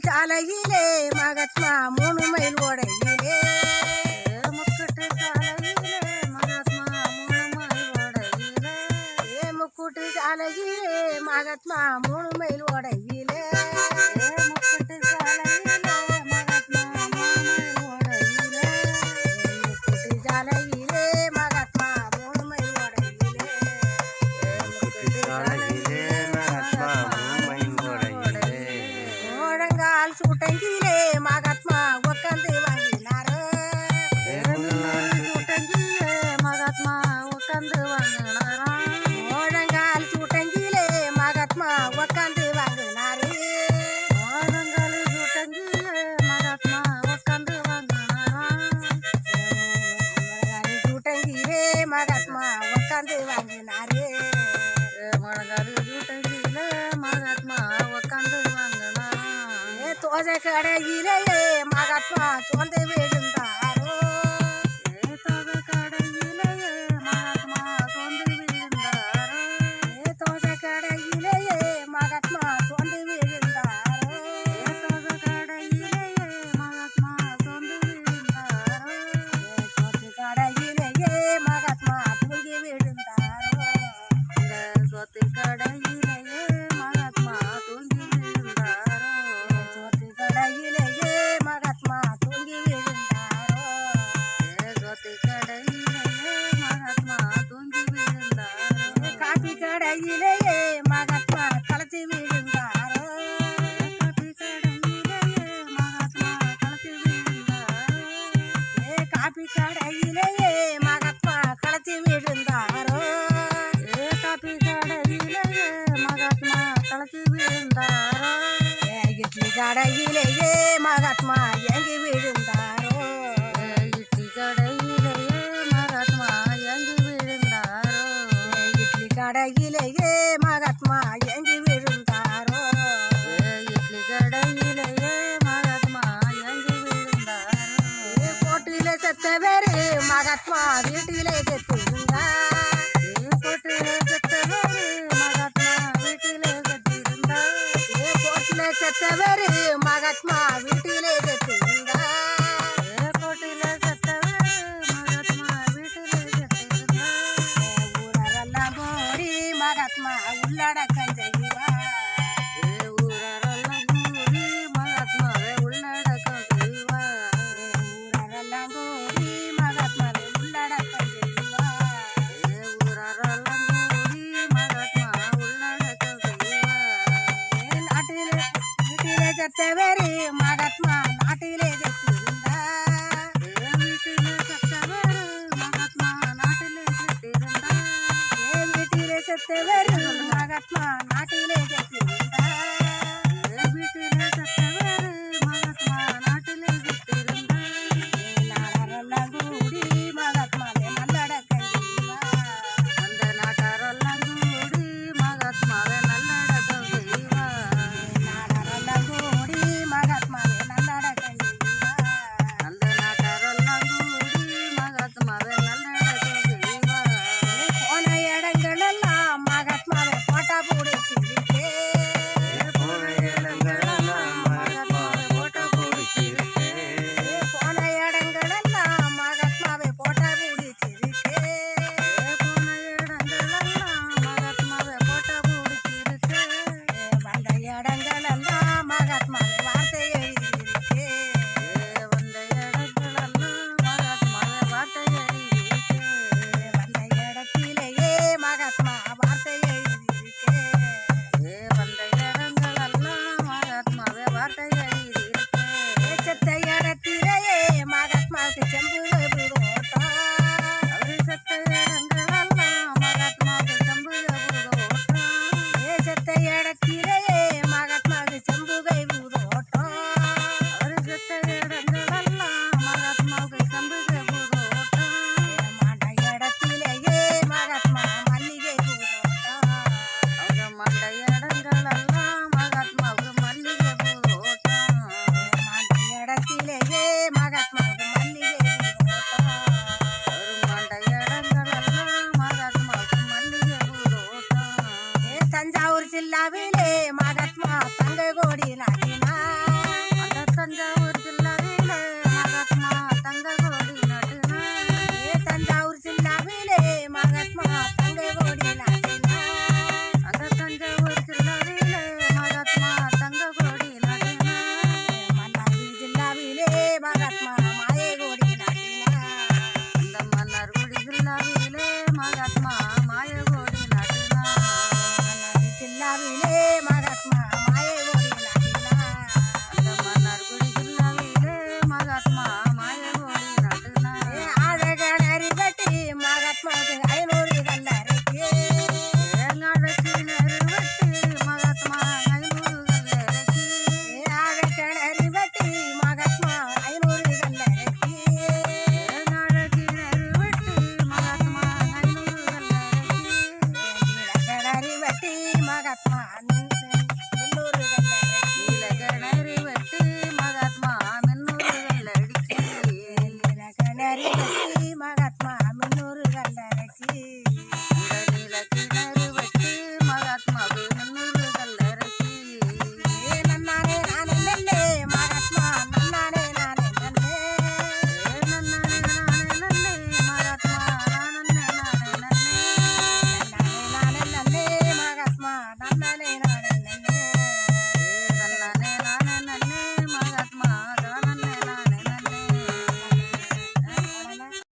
சாலையிலே மகாத்மா 3 மைல் ஓடையிலே முக்கூட்டு சாலையிலே மகாத்மா 3 மைல் ஓடையிலே முக்கூட்டு சாலையிலே மகாத்மா 3 மைல் ஓடையிலே முக்கூட்டு சாலையிலே மகாத்மா 3 மைல் ஓடையிலே முக்கூட்டு சாலையிலே மகாத்மா 3 மைல் ஓடையிலே முழங்கால் சூட்டங்கிலே மகாத்மா உட்காந்து வாங்கினாரு சூட்டங்கிலே மகாத்மா உட்காந்து வாங்கினாராம் முழங்கால் சூட்டங்கிலே மகாத்மா உட்காந்து வாங்கினாரு முழங்கால் சூட்டங்கிலே மகாத்மா உட்காந்து வாங்கினாராம் முழங்கால் சூட்டங்கிலே மகாத்மா உட்காந்து வாங்கினாரு முழங்கால் சூட்டங்கிலே மகாத்மா உட்காந்து வாங்கினாராம் தோசை கடையிலே மகாத்மா சோர்ந்து விழுந்தாரோ தோசை கடையிலே மகாத்மா சோர்ந்து விழுந்தாரோ தோசை கடையிலே மகாத்மா சோர்ந்து விழுந்தாரோ தோசை கடையிலே மகாத்மா சோர்ந்து விழுந்தாரோ தோசை கடையிலே மகாத்மா தூங்கி விழுந்தாரோ இந்த சொத்து கடையிலே மகாத்மா தூங்கி விழுந்தாரோ தோசை கடையிலே மகாத்மா தூங்கி விழுந்தாரோ சொத்து கடையிலே மகாத்மா தூங்கி விழுந்தாரோ காபி கடையிலே மகாத்மா கலத்தி விழுந்தாரோ காபி கடையிலே மகாத்மா கலத்தி விழுந்தாரோ காபி கடையிலே மகாத்மா கலத்தி விழுந்தாரோ காபி கடையிலே மகாத்மா கலத்தி விழுந்தாரோ இட்லி கடையிலே மகாத்மா ஏங்கி விழுந்தாரோ இட்லி கடையிலே மகாத்மா ஏங்கி விழுந்தாரோ இட்லி கடையிலே மகாத்மா ஏங்கி விழுந்தாரோ இட்லி கடையிலே மகாத்மா ஏங்கி விழுந்தாரோ கோட்டில செத்தவரு மகாத்மா வீட்டிலே செத்திருந்தார் கோட்டிலே செத்தவரு மகாத்மா வீட்டிலே செத்திருந்தார் கோட்டில செத்தவரு மகாத்மா வீட்டிலே செத்திருந்தார் கோட்டிலே செத்தவரு மகாத்மா வீட்டிலே செத்திருந்தார் ஊரெல்லாம் கூடி மகாத்மா உள்ளடக்கம் செய்வார் ஊரெல்லாம் கூடி மகாத்மாவை உள்ளடக்கம் செய்வார் ஊரெல்லாம் கூடி மகாத்மாவை உள்ளடக்கம் செய்வார் ஊரெல்லாம் கூடி மகாத்மா உள்ளடக்கம் செய்வார் நாட்டிலே வீட்டிலே செத்தவரு மகாத்மா நாட்டிலே செத்திருந்தார் வீட்டிலே செத்தவரு மகாத்மா நாட்டிலே செத்திருந்தார் வீட்டிலே செத்தவரு மகாத்மா நாட்டிலே செத்திருந்தார் வீட்டிலே செத்தவரு மகாத்மா நாட்டிலே செத்திருந்தார் நாடரெல்லாம் கூடி மகாத்மாவை நல்லடக்கம் செய்வார் அந்த நாட்டாரெல்லாம் கூடி மகாத்மாவை நல்லடக்கம் செய்வார் நாடரெல்லாம் கூடி மகாத்மாவை நல்லடக்கம் செய்வார் அந்த நாட்டாரெல்லாம் கூடி மகாத்மாவை நல்லடக்கம் செய்வார் போன இடங்களெல்லாம் மகாத்மாவை போட்டா பிடிச்சிருக்கு நன்னனே